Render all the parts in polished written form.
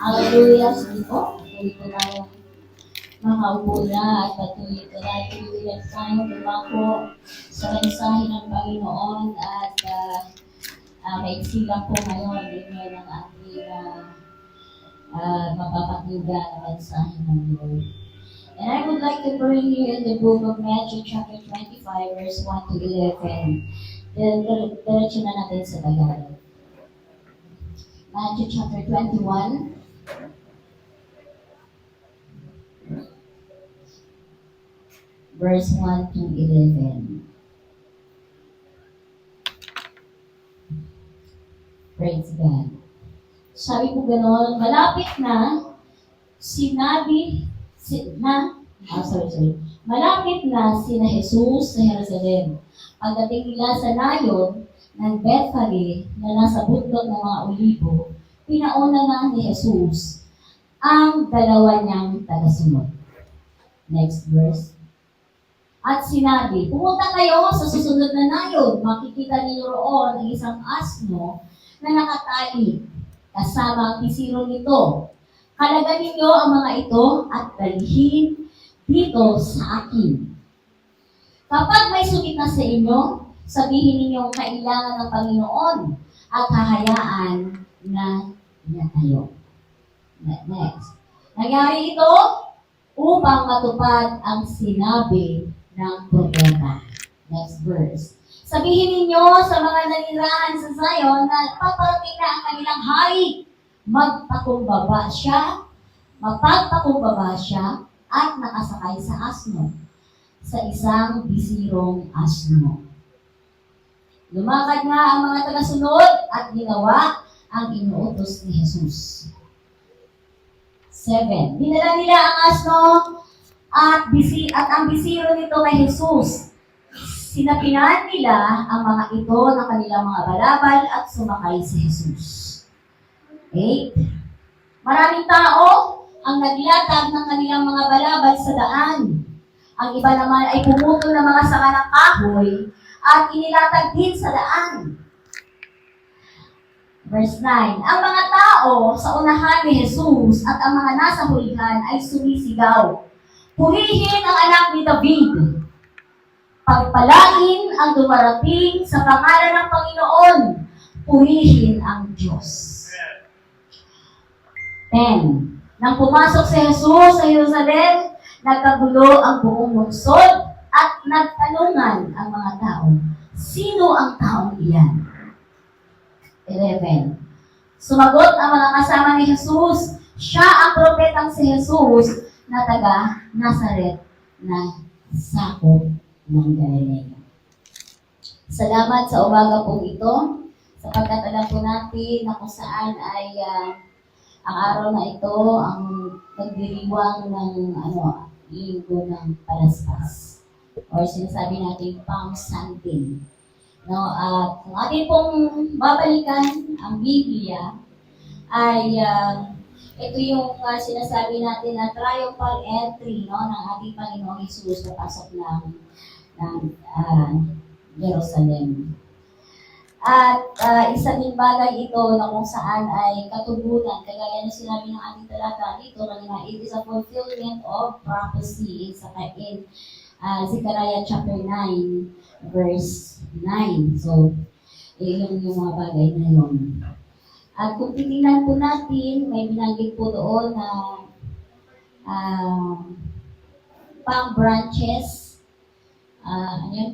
Hallelujah. Sige po. Pwede po tayo makaupo na at patuloy po natin yung tayo dumako sa mensahe ng Panginoon at maiksi lang po ngayon din ang ating mapapakinggan na mensahe ng Lord. And I would like to bring you in the book of Matthew chapter 25 verse 1 to 11. Diretso na natin sa Tagalog. Matthew chapter 21 verse 1 to 11. Praise God. Sabi ko gano'n, malapit na, malapit na sina Jesus sa Jerusalem. Pagdating nila sa nayon ng Bethany na nasa bundok ng mga Olibo, pinauna na ni Jesus ang dalawa niyang tagasunod. Next verse. At sinabi, pumunta kayo sa susunod na nayon. Makikita niyo roon ang isang asno na nakatali kasama ang pisiro nito. Kalagan ninyo ang mga ito at dalhin dito sa akin. Kapag may sumit na sa inyo, sabihin ninyong kailangan ng Panginoon at hahayaan na niya tayo. Next. Nangyari ito upang matupad ang sinabi ng propeta. Next verse. Sabihin ninyo sa mga nanirahan sa Zion na paparating na ang kanilang hari. Magpakumbaba siya at nakasakay sa asno, sa isang bisirong asno. Lumakad nga ang mga tagasunod at ginawa ang inuutos ni Jesus. 7. Dinala nila ang asno at ang bisiro nito kay Jesus. Sinapinan nila ang mga ito ng kanilang mga balabal at sumakay si Jesus. 8. Maraming tao ang naglatag ng kanilang mga balabal sa daan. Ang iba naman ay pumutol ng mga sanga ng kahoy at inilatag din sa daan. Verse 9. Ang mga tao sa unahan ni Jesus at ang mga nasa hulihan ay sumisigaw, purihin ang anak ni David. Pagpalain ang dumarating sa pangalan ng Panginoon. Purihin ang Diyos. 10. Nang pumasok si Jesus sa Jerusalem, nagkagulo ang buong lungsod at nagtanungan ang mga tao, sino ang taong iyan? 11. Sumagot ang mga kasama ni Jesus, siya ang propetang si Jesus na taga Nazaret na sakop ng Galilea. Salamat sa umaga po ito, sapagkat alam po natin na kung saan ay ang araw na ito ang nagdiriwang ng linggo ng Palaspas. Or sinasabi natin Palm Sunday. No, at kung atin pong babalikan ang Biblia, ay ito yung sinasabi natin na triumphal entry ng ating Panginoong Hesus na pasok ng Jerusalem. At isa din bagay ito na kung saan ay katugunan, kagaya na sinabi ng ating talata dito, kanina, it is a fulfillment of prophecy in Zechariah chapter 9, verse 9. So, yun yung mga bagay na yun. At kung titingnan po natin, may binanggit po doon na palm branches,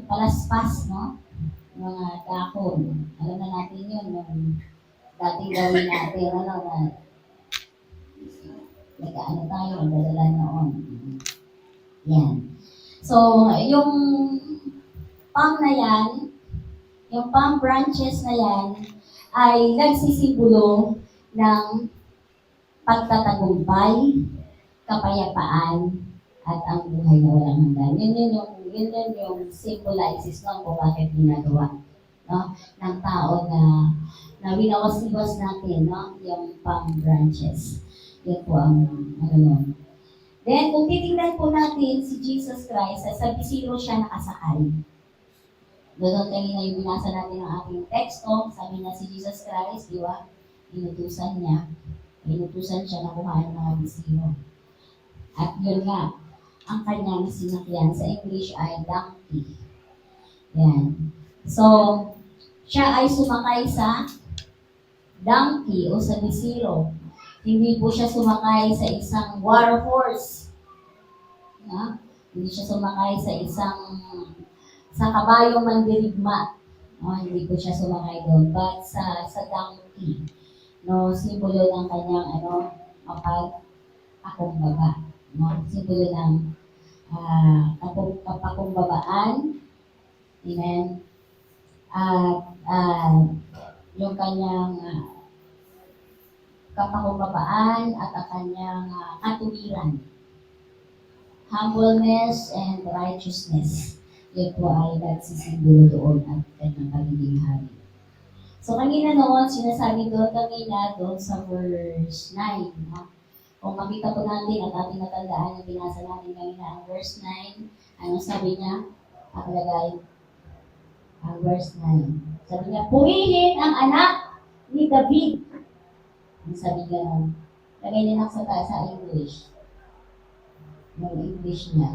palaspas, no? Mga dahon. Alam na natin yun, yung dating gawin natin, na nag-ano tayo, nagdadala noon. Yan. So, yung palm na yan, yung palm branches na yan, ay nagsisimbolo ng pagtatagumpay, kapayapaan, at ang buhay na walang hanggan. Yun yung symbolizes lang kung bakit ginagawa, no? Ng tao na winawas-iwas natin, no? Yung palm branches. Yan po ang nun. Then, kung titingnan po natin si Jesus Christ, sa bisiro siya nakasakay. Doon kanina yung binasa natin ang ating teksto, sabi niya si Jesus Christ, di ba? Inutusan niya Inutusan siya na kuhain ng mga bisino. At yun nga, ang kanyang sinakyan sa English ay donkey. Yan. So, siya ay sumakay sa donkey o sa bisiro. Hindi po siya sumakay sa isang war horse. Na? Hindi siya sumakay sa kabayong mandirigma. No, hindi po siya sumakay doon. But sa donkey, no, simbolo ng kanyang mapag-akumbaba. No, simbolo ng kapakumbabaan. Amen. At yung kanyang kapakumbabaan at ang kanyang katuwiran. Humbleness and righteousness. Yan po ay nagsisimbolo doon at kanyang pagiging hari. So kanina noon, sinasabi doon sa verse 9. No? Kung makita po natin at ating natandaan yung binasa natin kanina ang verse 9, ano sabi niya? Nakalagay ang verse 9. Sabi niya, purihin ang anak ni David. Ang sabi niya, lagay niya sa English. Yung English niya.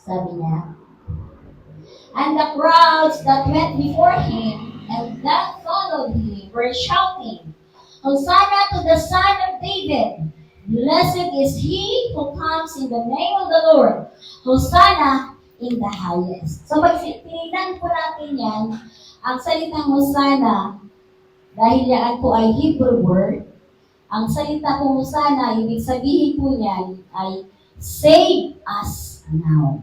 Sabi niya, and the crowds that went before him and that followed him were shouting, Hosanna to the Son of David! Blessed is he who comes in the name of the Lord. Hosanna in the highest. So pag tinignan po natin yan, ang salitang Hosanna, dahil yan po ay Hebrew word, ang salita po Hosanna, ibig sabihin po niyan ay save us now.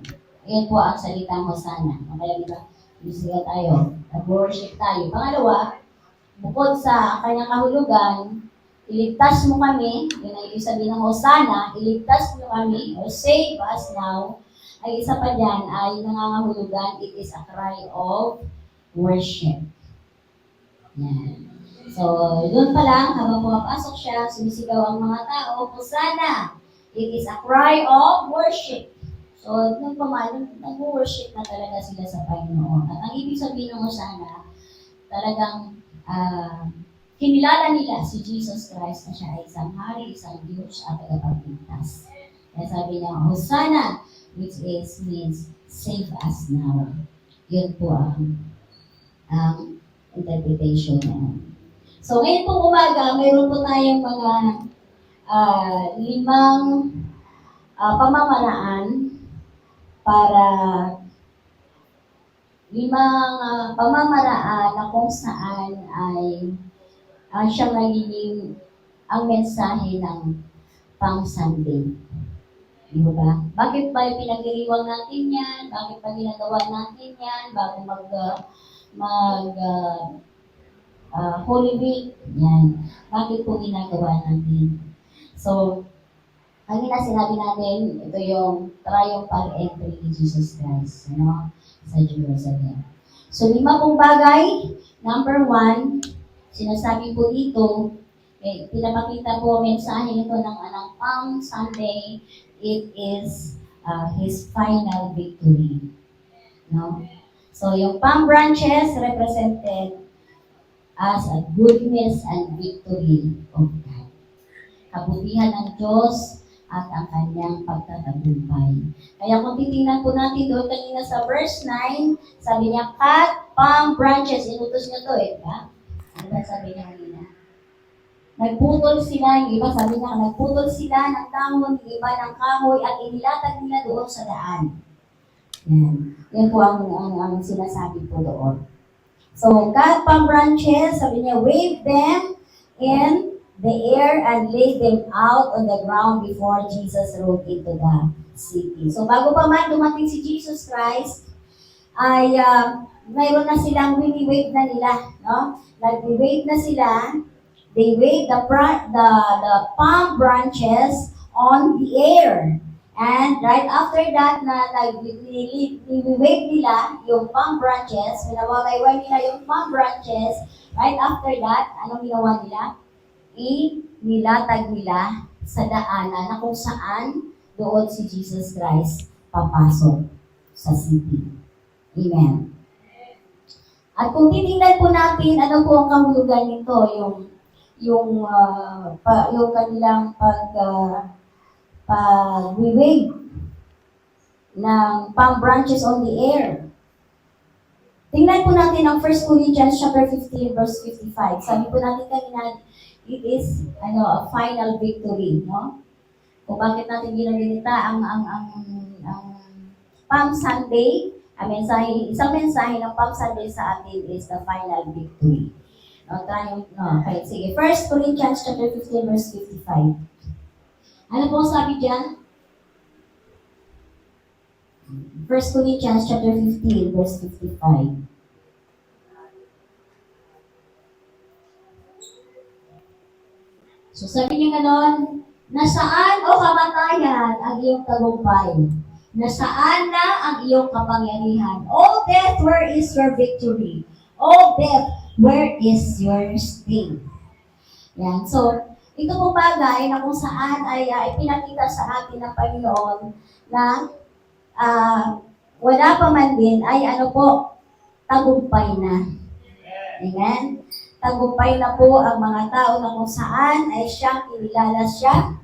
Ayan po ang salitang Hosanna. Kaya diba, musiga tayo, nag-worship tayo. Pangalawa, bukod sa kanyang kahulugan, iligtas mo kami, yun ang ibig sabihin ng Hosanna, iligtas mo kami, or save us now, ay isa pa dyan ay nangangahulugan, it is a cry of worship. Yan. So, doon pa lang, habang pumapasok siya, sumisigaw ang mga tao, Hosanna! It is a cry of worship. So, nag-worship na talaga sila sa Panginoon. At ang ibig sabihin ng Hosanna, talagang kinilala nila si Jesus Christ na siya ay isang hari, isang Diyos at tagapagligtas. Kaya sabi niya, Hosanna, which means save us now. Yun po ang interpretation niya. So, ngayon pong umaga, mayroon po tayong mga 5 pamamaraan para 5 pamamaraan na kung saan ay siyang nagiging ang mensahe ng Palm Sunday. Di ba? Bakit ba pinagdiriwang natin yan? Bakit ba ginagawa natin yan? Bago Holy Week? Yan. Bakit po ginagawa natin? So, kanina sinabi natin, ito yung triumphal entry ni Jesus Christ, sa Jerusalem. So, 5 pong bagay. Number 1, sinasabi po dito, pinapakita po mensahe nito ng Palm Sunday, it is his final victory. No? So, yung palm branches represented as a goodness and victory of God. Kabutihan ng Diyos at ang kanyang pagtatagumpay. Kaya kung titingnan po natin doon kanina sa verse 9, sabi niya, cut palm branches. Inutos niya to diba? Ano ba sabi niya kanina? Nagputol sila, yung iba sabi niya, nagputol sila ng dahon, yung iba ng kahoy, at inilatag nila doon sa daan. Yan po ang sinasabi po doon. So, cut palm branches, sabi niya, wave them in the air and lay them out on the ground before Jesus rode into the city. So, bago pa man dumating si Jesus Christ, ay mayroon na silang wini-wave na nila, no? Nag-wave na sila. They wave the palm branches on the air. And right after that, na nag-wave nila yung palm branches, pinawagayway nila yung palm branches, right after that, anong ginawa nila? Inilatag nila sa daanan na kung saan doon si Jesus Christ papasok sa city. Amen. At kung titingnan po natin, ano po ang kahulugan nito, yung kanilang pag-wave ng palm branches on the air. Tingnan po natin ang 1 Corinthians chapter 15 verse 55. Sabi po natin kanina, it is a final victory, no? Kung bakit natin ginagita ang Palm Sunday, isang mensahe ng Palm Sunday sa atin is the final victory. Okay, sige. 1 Corinthians chapter 15 verse 55. Ano po sabi diyan? 1 Corinthians chapter 15 verse 55. So sabi niya ganon, nasaan o kamatayan ang iyong tagumpay? Nasaan na ang iyong kapangyarihan? O death, where is your victory? O death, where is your sting? Yan. So, ito po bagay na kung saan ay ipinakita sa atin ng Panginoon na wala pa man din ay tagumpay na. Amen? Tagumpay na po ang mga tao na kung saan ay siyang kinilala siya.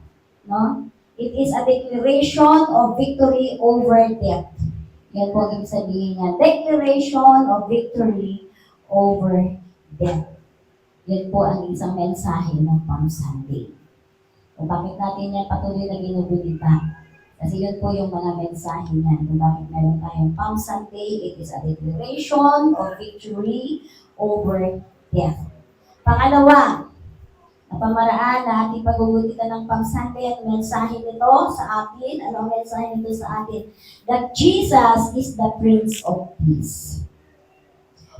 No? It is a declaration of victory over death. Yan po ang sabihin niya. Declaration of victory over death. Yan po ang isang mensahe ng Palm Sunday. Kung bakit natin yan patuloy na binubulita. Kasi yun po yung mga mensahe niya. Kung bakit meron tayong Palm Sunday, it is a declaration of victory over death. Pangalawa, na pamaraan na ating pag-uulita ng Palm Sunday at mensahe nito sa atin. Ano ang mensahe nito sa atin? That Jesus is the Prince of Peace.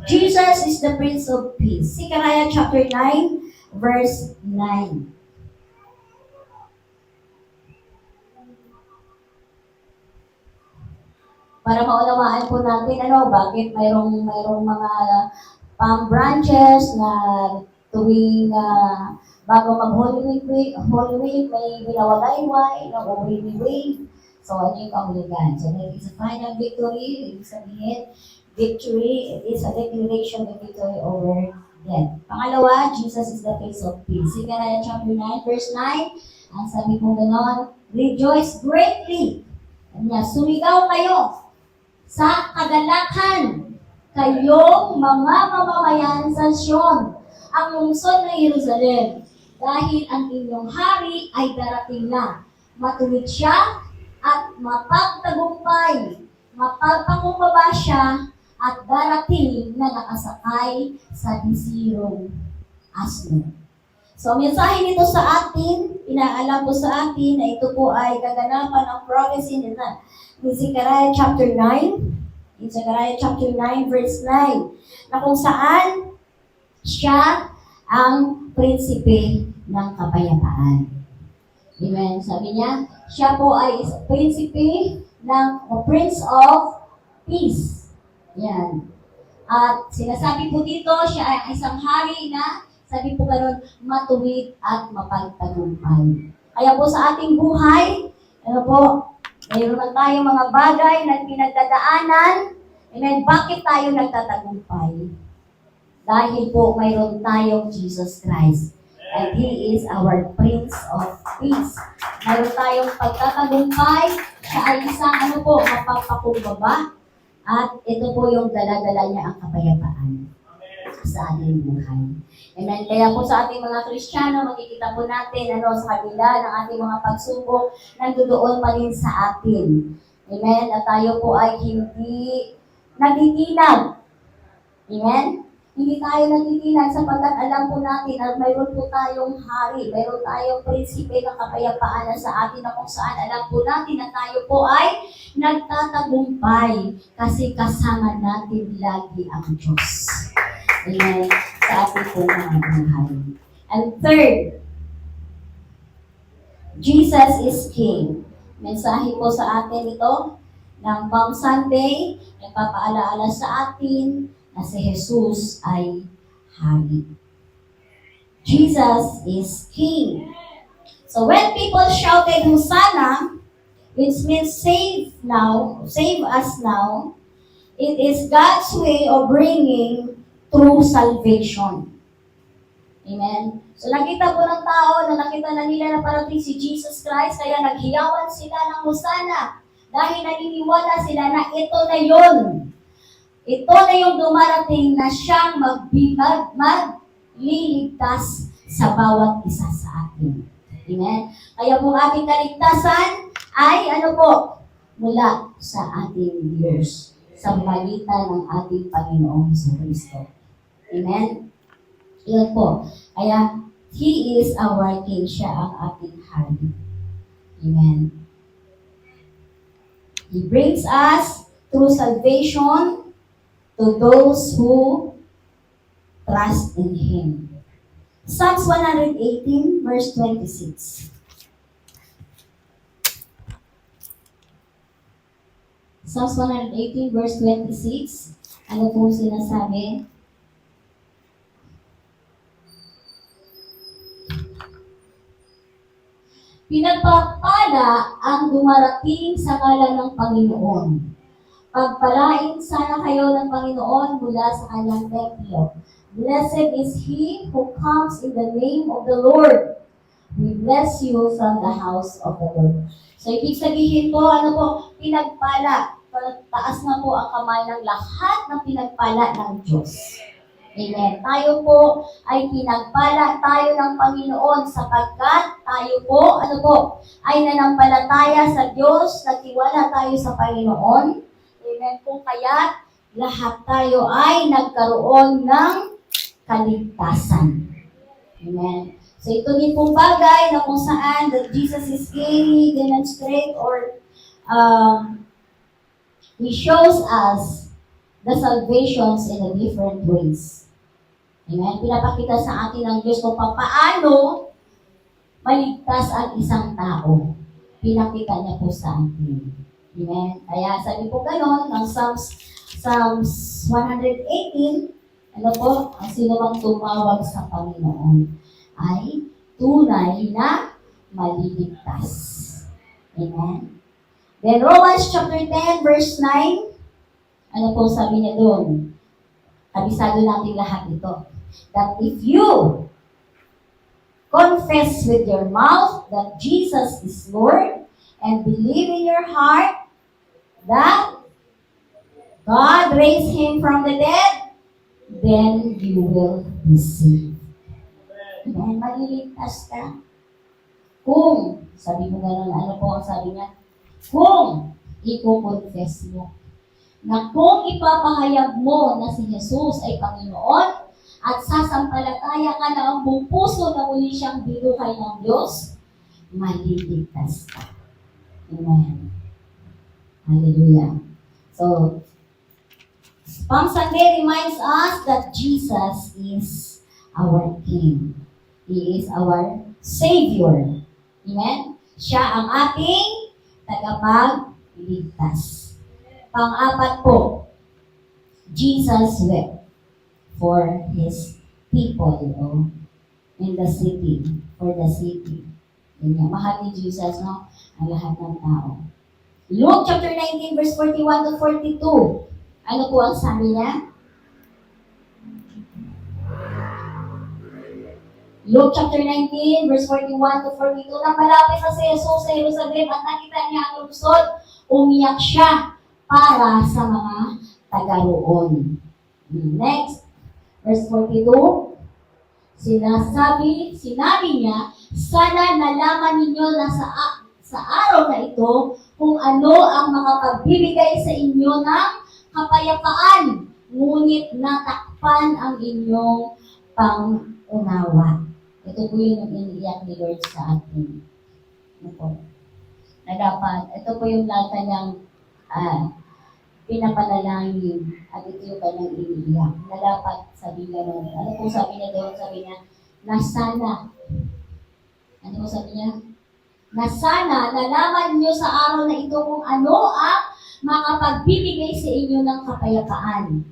Jesus is the Prince of Peace. Zechariah chapter 9, verse 9. Para maunawaan po natin, bakit mayroong mga palm branches na tuwing bago mag-Holy Week, may binawalayway, Holy Week. So, ano yung kahulugan? So, that is a final victory. Ibig sabihin, victory, it is a declaration of victory over death. Pangalawa, Jesus is the Prince of Peace. Zechariah chapter 9, verse 9, ang sabi po ganon, rejoice greatly. Sumigaw kayo sa kagalakan, kayong mga mamamayan sa Sion, ang lungsod ng Jerusalem, dahil ang inyong hari ay darating na. Matuwid siya at mapagtagumpay, mapagpakumbaba siya at darating na nakasakay sa bisirong asno. So, mensahe nito sa atin, inaalam po sa atin na ito po ay gaganapan ng prophecy ni Zechariah chapter 9, in Zechariah chapter 9, verse 9, na kung saan siya ang prinsipe ng kapayapaan. Amen. Sabi niya, siya po ay prinsipe ng Prince of Peace. Yan. At sinasabi po dito, siya ay isang hari na, sabi po gano'n, matuwid at mapagtagumpay. Kaya po sa ating buhay, mayroon na tayong mga bagay na pinagdadaanan, and bakit tayo nagtatagumpay? Dahil po mayroon tayong Jesus Christ. And He is our Prince of Peace. Mayroon tayong pagtatagumpay, siya ay isang mapagpakumbaba, at ito po yung dala-dala niya ang kapayapaan sa ating buhay. Amen. Kaya po sa ating mga Kristiyano, makikita po natin sa kabila ng ating mga pagsubok, nandoon pa rin sa atin. Amen. At tayo po ay hindi natitinag. Amen. Hindi tayo natitinag sapagkat alam po natin na mayroon po tayong hari, mayroon tayong prinsipe ng kapayapaan na sa atin na kung saan alam po natin na tayo po ay nagtatagumpay kasi kasama natin lagi ang Diyos. Amen. Sa ating po mga buhay. And third, Jesus is King. Mensahe po sa atin ito ng Palm Sunday, nagpapaalaala sa atin na si Jesus ay hari. Jesus is King. So when people shouted Hosanna, which means save us now, it is God's way of bringing through salvation. Amen? So nakita po ng tao na nakita na nila na parating si Jesus Christ, kaya naghiyawan sila ng hosana dahil naniniwala sila na ito na yun. Ito na yung dumarating na siyang magliligtas sa bawat isa sa atin. Amen? Kaya po ating kaligtasan ay ano po? Mula sa ating Diyos, sa magitan ng ating Panginoong Jesucristo. Amen? Yun po. Kaya, He is our King. Siya ang ating hari. Amen. He brings us through salvation to those who trust in Him. Psalms 118, verse 26. Psalms 118, verse 26. Ano po sinasabi? Pinagpapala ang dumarating sa ngalan ng Panginoon. Pagpalain sana kayo ng Panginoon mula sa kanyang templo. Blessed is he who comes in the name of the Lord. We bless you from the house of the Lord. So, ibig sabihin po, ano po, pinagpala. Taas na po ang kamay ng lahat ng pinagpala ng Diyos. Amen. Tayo po ay pinagpala tayo ng Panginoon sapagkat tayo po, ano po, ay nanampalataya sa Diyos, nagtiwala tayo sa Panginoon. Amen. Kung kaya lahat tayo ay nagkaroon ng kaligtasan. Amen. So ito din pong bagay na kung saan that Jesus is clearly demonstrate or He shows us the salvations in a different ways. Amen? Pinapakita sa atin ng Diyos kung paano maligtas ang isang tao. Pinakita niya po sa atin. Amen? Kaya sabi po ganon, ng Psalms 118, ano po, ang sino mang tumawag sa Panginoon ay tunay na maliligtas. Amen? Then Romans chapter 10, verse 9, ano po sabi niya doon? Kabisado natin lahat ito. That if you confess with your mouth that Jesus is Lord and believe in your heart that God raised Him from the dead, then you will be saved. Amen. Maliligtas ka. Kung, sabi mo gano'n, ano po ang sabi niya? Kung i-confess mo na kung ipapahayag mo na si Jesus ay Panginoon at sasampalataya ka na ang buong puso na muli siyang binuhay ng Diyos, maliligtas ka. Amen. Hallelujah. So, Palm Sunday reminds us that Jesus is our King. He is our Savior. Amen? Siya ang ating tagapagligtas. Pang-apat po, Jesus wept for His people in the city, for the city. Mahal ni Jesus, no? Ang lahat ng tao. Luke chapter 19, verse 41 to 42. Ano po ang sabi niya? Luke chapter 19, verse 41 to 42. Nang malapit na si Jesus sa Jerusalem at nakita niya ang lungsod, umiyak siya para sa mga taga-roon. Next, verse 42. Sinabi niya, sana nalaman ninyo na sa araw na ito kung ano ang makapagbibigay sa inyo ng kapayapaan, ngunit natakpan ang inyong pangunawa. Ito po yung iniiyak ni Lord sa atin. Ano po? Na dapat, ito po yung lahat niyang pinapanalangin at ito yung kanyang iniiyak. Na dapat sabi niya nun. Ano po sabi niya doon? Sabi niya, na sana. Ano po sabi niya? Na sana nalaman niyo sa araw na ito kung ano ang makapagbibigay sa inyo ng kapayapaan.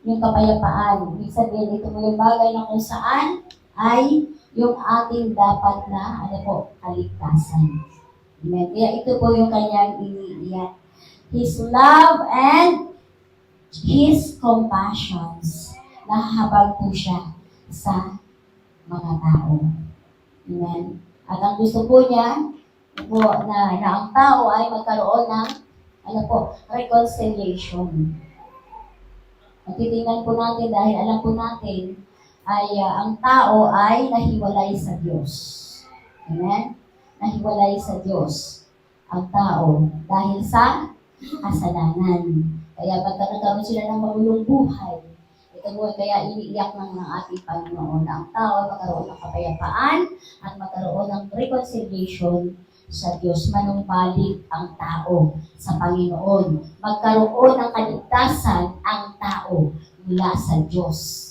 Yung kapayapaan. Ibig sabihin, ito mo yung bagay na kung saan ay yung ating dapat na, ano po, kaligtasan. Amen. Kaya ito po yung kanyang iniiyak. His love and His compassions. Nahahabag po siya sa mga tao. Amen. At ang gusto po niya, po, na ang tao ay magkaroon ng reconciliation. At titingnan po natin dahil alam po natin ay ang tao ay nahiwalay sa Diyos. Amen? Nahiwalay sa Diyos ang tao dahil sa kasalanan. Kaya pagka nagkaroon sila ng magulong buhay, ito po kaya iniiyak ng ating Panginoon na ang tao ay magkaroon ng kapayapaan at magkaroon ng reconciliation sa Diyos. Manumbalik ang tao sa Panginoon. Magkaroon ng kaligtasan ang tao mula sa Diyos.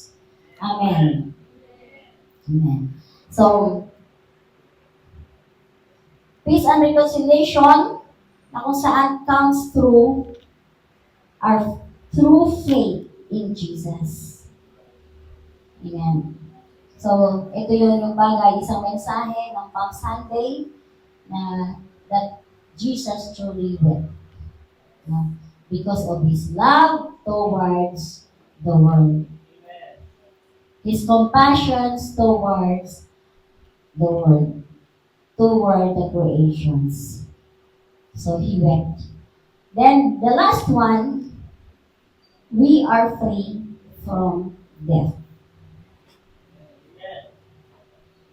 Amen. Amen. So, peace and reconciliation na kung saan comes through faith in Jesus. Amen. So, ito yung bagay, isang mensahe ng Palm Sunday na that Jesus truly wept. Because of His love towards the world. His compassions towards the world. Toward the creations. So He wept. Then, the last one, we are free from death.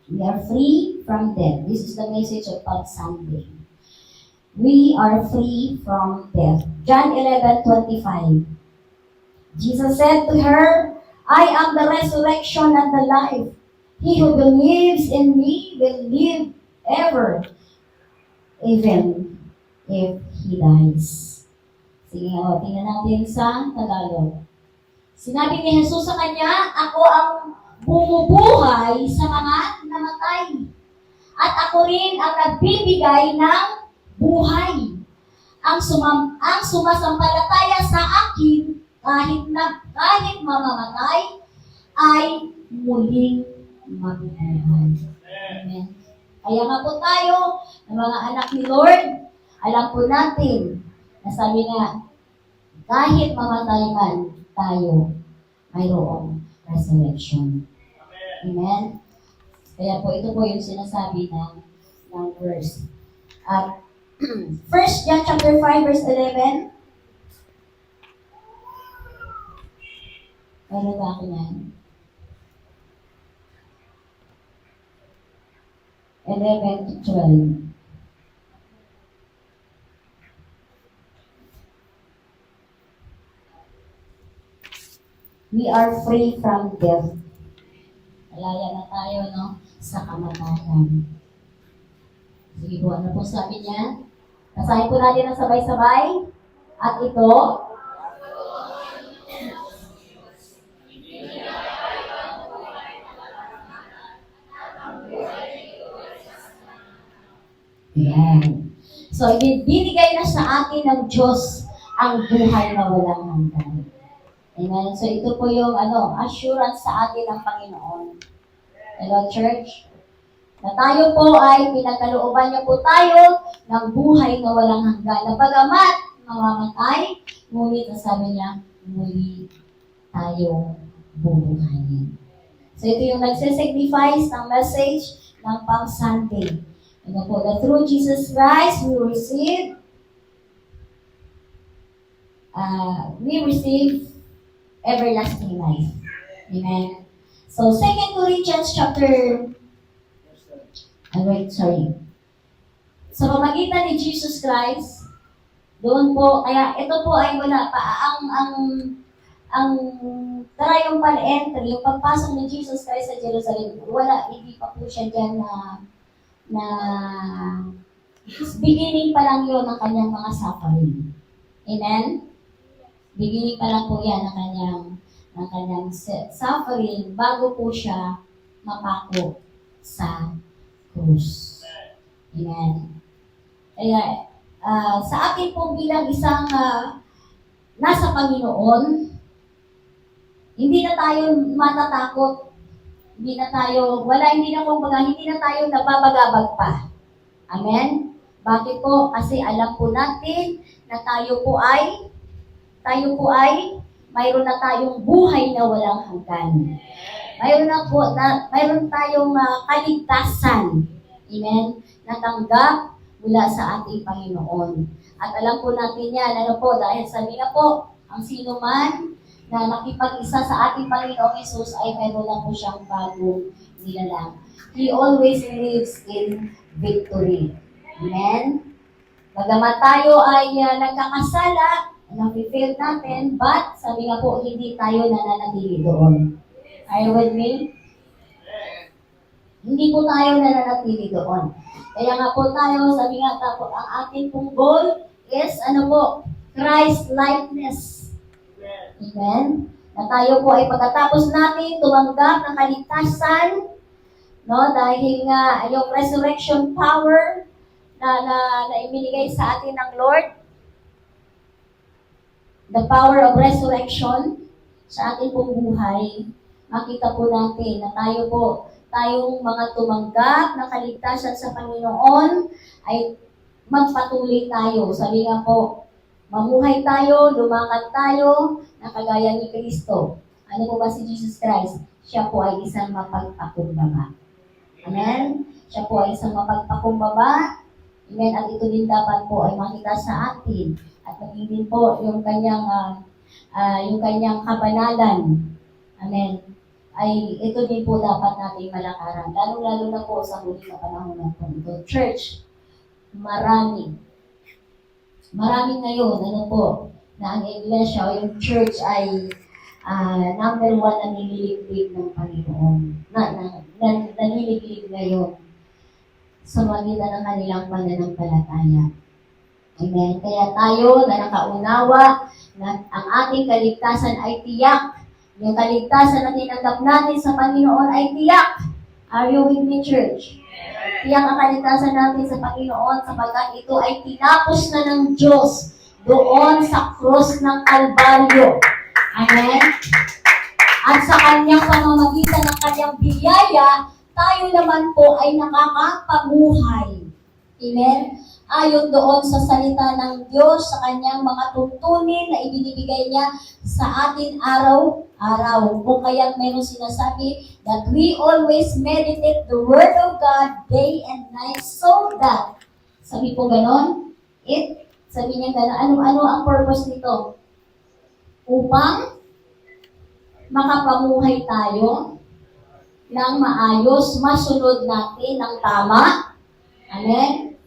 We are free from death. This is the message of Palm Sunday. We are free from death. John 11:25. Jesus said to her, I am the resurrection and the life. He who believes in me will live ever, even if he dies. Sige, tingnan natin sa Tagalog. Sinabi ni Jesus sa kanya, ako ang bumubuhay sa mga namatay. At ako rin ang nagbibigay ng buhay. Ang sumasampalataya sa akin, kahit mamamatay, ay muling mabubuhay. Amen. Kaya nga po tayo, ng mga anak ni Lord, alam po natin, na sabi nga, kahit mamatay man tayo, mayroong resurrection. Amen? Kaya po, ito po yung sinasabi ng verse. At 1 John chapter 5, verse 11. Ano ba ako yan? 11 to 12. We are free from death. Malaya na tayo, no? Sa kamatayan. Sige po, ano po sabi niya? Basahin po natin ang sabay-sabay. At ito, yan. So, ibinigay na sa atin ng Diyos ang buhay na walang hanggan. Amen. So, ito po yung assurance sa atin ng Panginoon. Hello, church? Na tayo po ay pinagkalooban niya po tayo ng buhay na walang hanggan. Na bagamat mamamatay, ngunit sabi niya, muli tayo bubuhayin. So, ito yung nagsisignifies ng message ng Palm Sunday. Ano po, that through Jesus Christ, we receive everlasting life. Amen. So, 2 Corinthians chapter, sa pamagitan ni Jesus Christ, doon po, kaya ito po ay wala pa, yung pan-entry, yung pagpasok ni Jesus Christ sa Jerusalem, hindi pa po siya dyan na beginning pa lang yun ng kanyang mga suffering. Amen? Beginning pa lang po yan ng kanyang suffering bago po siya mapako sa krus. Amen? Kaya, sa akin po bilang isang nasa Panginoon, hindi na tayo matatakot. Hindi na tayo nababagabag pa. Amen? Bakit po? Kasi alam po natin na tayo po ay mayroon na tayong buhay na walang hanggan. Mayroon tayong kaligtasan. Amen? Natanggap mula sa ating Panginoon. At alam po natin yan, dahil sabi na po, ang sino man na nakipag-isa sa ating Panginoong Hesus ay mayroon lang po siyang bagong nilalang. He always lives in victory. Amen? Bagamat tayo ay nagkakasala, nafe-fail natin, but sabi nga po, hindi tayo nananatili doon. Are you with me? Hindi po tayo nananatili doon. Kaya nga po tayo, sabi nga po, ang ating pong goal is, Christ-likeness. Amen? Na tayo po ay pagkatapos natin tumanggap ng kaligtasan, dahil nga yung resurrection power na ibinigay sa atin ng Lord, the power of resurrection sa ating pong buhay, makita po natin na tayong mga tumanggap ng kaligtasan sa Panginoon ay magpatuloy tayo. Sabi nga po, mamuhay tayo, lumakad tayo, na kagaya ni Kristo. Ano po ba si Jesus Christ? Siya po ay isang mapagpakumbaba. Amen? Siya po ay isang mapagpakumbaba. Amen? At ito din dapat po ay makita sa atin. At magiging po yung kanyang kabanalan. Amen? Ay ito din po dapat nating malakaran. Lalo-lalo na po sa huli na panahon na po ito. Church, marami ngayon, na ang iglesia o yung church ay number 1 na nililiglig ng Panginoon. Naliliglig ngayon sa magitan ng kanilang pananampalataya. Amen. Kaya tayo na nakaunawa na ang ating kaligtasan ay tiyak. Yung kaligtasan na tinanggap natin sa Panginoon ay tiyak. Are you with me, church? Tiyak ang kaligtasan natin sa Panginoon sapagkat ito ay tinapos na ng Diyos doon sa krus ng Kalbaryo. Amen? At sa kanyang pamamagitan ng kanyang biyaya, tayo naman po ay nakakapamuhay. Amen? Ayon doon sa salita ng Diyos, sa kanyang mga tuntunin na ibinibigay niya sa atin araw-araw. Kung kaya't mayroong sinasabi that we always meditate the Word of God day and night so that, sabi po ganon, sabi niya ganon, ano ang purpose nito? Upang makapamuhay tayo ng maayos, masunod natin ng tama. Amen?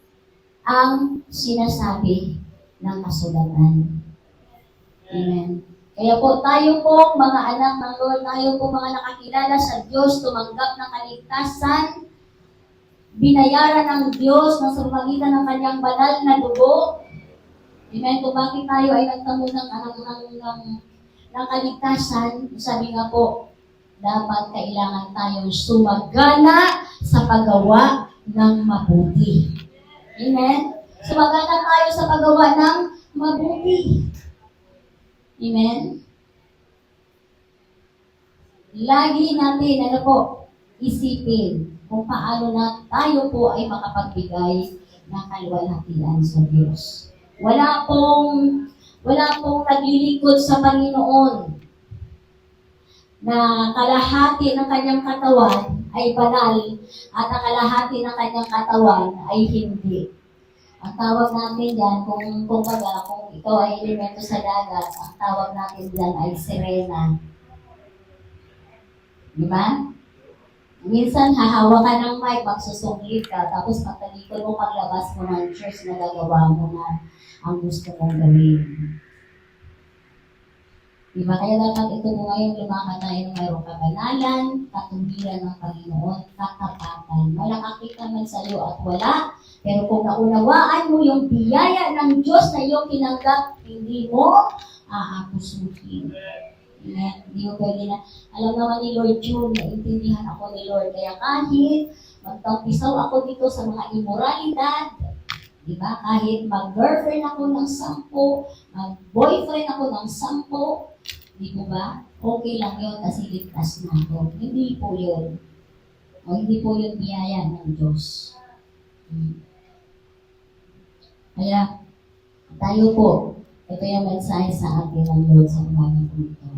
Ang sinasabi ng kasulatan. Amen. Kaya po tayo po mga anak ng Lord, tayo po mga nakakilala sa Diyos, tumanggap ng kaligtasan, binayaran ng Diyos sa pamamagitan ng kanyang banal na dugo. Amen. Kung bakit tayo ay nagtamo ng kaligtasan, sabi nga po, dapat kailangan tayong sumagana sa paggawa ng mabuti. Amen? Sumagana tayo sa paggawa ng mabuti. Amen? Lagi natin, isipin kung paano na tayo po ay makapagbigay ng kaluwalhatian sa Diyos. Wala pong naglilingkod sa Panginoon na kalahati ng kanyang katawan ay banal at ang kalahati ng kanyang katawan ay hindi. Ang tawag natin dyan, kung ikaw ay elemento sa dagat, ang tawag natin dyan ay sirena. Di ba? Minsan, hahawa ka ng mic, magsusunglit ka, tapos pagtalikod mo, paglabas mo ng church, nagagawa mo na ang gusto mong gawin. Diba? Kaya dapat ito mo ngayon lumakad tayo ng mayroong kabanalan, katuwiran ng Panginoon, katapatan. Malakakit ka man sa iyo at wala, pero kung naunawaan mo yung biyaya ng Diyos na iyong tinanggap, hindi mo aapusuhin. Hindi mo pwede na, alam naman ni Lord June, naintindihan ako ni Lord, kaya kahit magtampisaw ako dito sa mga immoralidad, diba? Kahit mag-girlfriend ako ng 10, mag-boyfriend ako ng 10, di po ba? Okay lang yun kasi ligtas na ako. Hindi po yun. O hindi po yun biyaya ng Diyos. Kaya, tayo po, Ito yung mensahe sa atin ng Lord sa umaga po ito.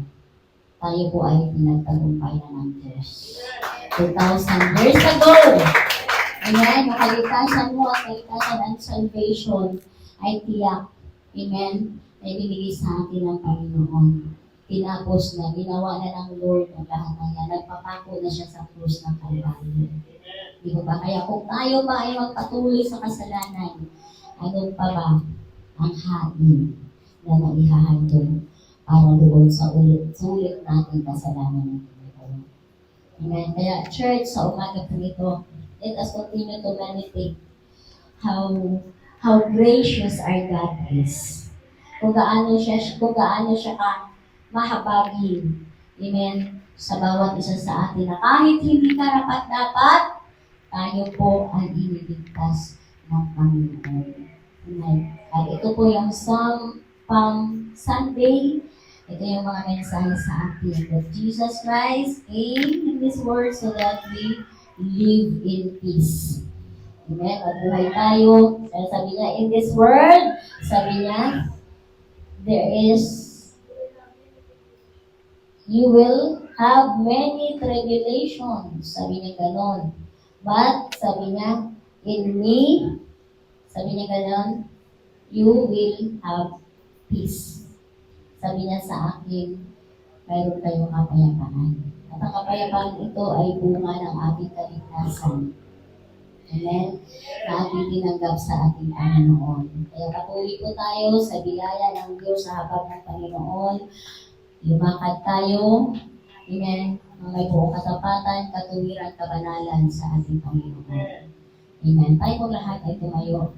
Tayo po ay pinagtagumpay na ng Diyos. 2,000 years ago. Amen. Ang kaligtasan mo at kaligtasan ng salvation ay tiyak. Amen. Ay binigay sa atin ng Panginoon. Tinapos na, ginawa na ng Lord ang lahat ng yan. Nagpapako na siya sa krus ng Kalbaryo. Di ba ba? Kaya kung tayo pa ay magpatuloy sa kasalanan, ano pa ba ang hain na naihahandog para doon sa sulit natin kasalanan ng Panginoon. Amen. Kaya church, sa umaga po ito, let us continue to meditate how gracious our God is. Kung gaano siya ka mahabagin. Amen. Sa bawat isa sa atin na kahit hindi karapat-dapat, tayo po ay iniligtas ng Panginoon. Amen. At ito po yung pang Sunday. Ito yung mga mensahe sa atin that Jesus Christ came in this world so that we live in peace. Amen. Mabuhay tayo. Sabi niya, in this world, sabi niya, you will have many tribulations. Sabi niya ganon. But, sabi niya, in me, sabi niya ganon, you will have peace. Sabi niya sa akin, mayroon kayong kapayapaan. At ang kapayapaan ito ay bunga ng ating kaligtasan. Amen? Na ating tinanggap sa ating Panginoon. Kaya patuloy po tayo sa biyaya ng Diyos sa habag ng Panginoon. Lumakad tayo. Amen? Ang may buong katapatan, katuwiran, kabanalan sa ating Panginoon. Amen. Tayo po lahat ay tumayo.